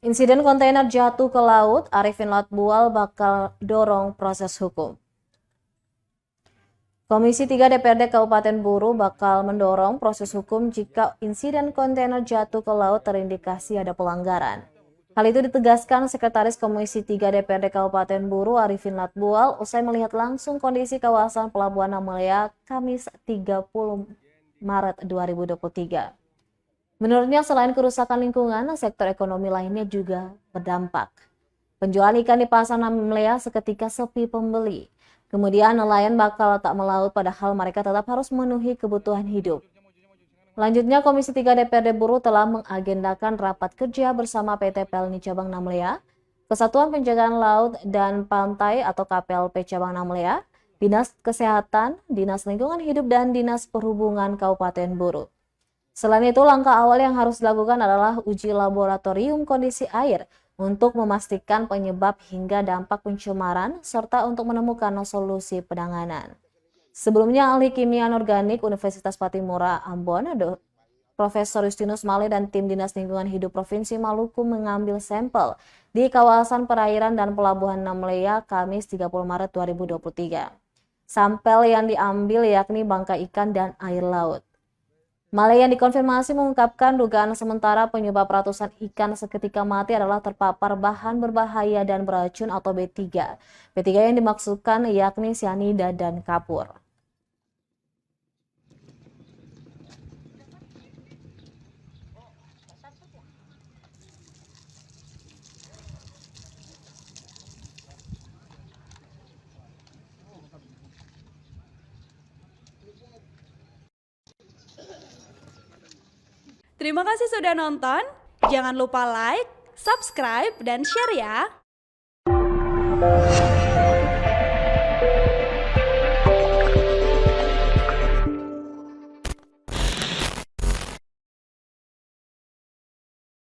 Insiden kontainer jatuh ke laut, Arifin Latbual bakal dorong proses hukum. Komisi 3 DPRD Kabupaten Buru bakal mendorong proses hukum jika insiden kontainer jatuh ke laut terindikasi ada pelanggaran. Hal itu ditegaskan Sekretaris Komisi 3 DPRD Kabupaten Buru Arifin Latbual usai melihat langsung kondisi kawasan Pelabuhan Namelea Kamis 30 Maret 2023. Menurutnya selain kerusakan lingkungan, sektor ekonomi lainnya juga berdampak. Penjualan ikan di pasar Namelea seketika sepi pembeli. Kemudian nelayan bakal tak melaut padahal mereka tetap harus memenuhi kebutuhan hidup. Selanjutnya, Komisi 3 DPRD Buru telah mengagendakan rapat kerja bersama PT Pelni Cabang Namelea, Kesatuan Penjagaan Laut dan Pantai atau KPLP Cabang Namelea, Dinas Kesehatan, Dinas Lingkungan Hidup, dan Dinas Perhubungan Kabupaten Buru. Selain itu, langkah awal yang harus dilakukan adalah uji laboratorium kondisi air untuk memastikan penyebab hingga dampak pencemaran, serta untuk menemukan solusi penanganan. Sebelumnya, ahli kimia anorganik Universitas Patimura Ambon, Profesor Justinus Male dan tim Dinas Lingkungan Hidup Provinsi Maluku mengambil sampel di kawasan perairan dan pelabuhan Namelea Kamis 30 Maret 2023. Sampel yang diambil yakni bangkai ikan dan air laut. Male yang dikonfirmasi mengungkapkan dugaan sementara penyebab ratusan ikan seketika mati adalah terpapar bahan berbahaya dan beracun atau B3. B3 yang dimaksudkan yakni sianida dan kapur. Terima kasih sudah nonton. Jangan lupa like, subscribe, dan share ya.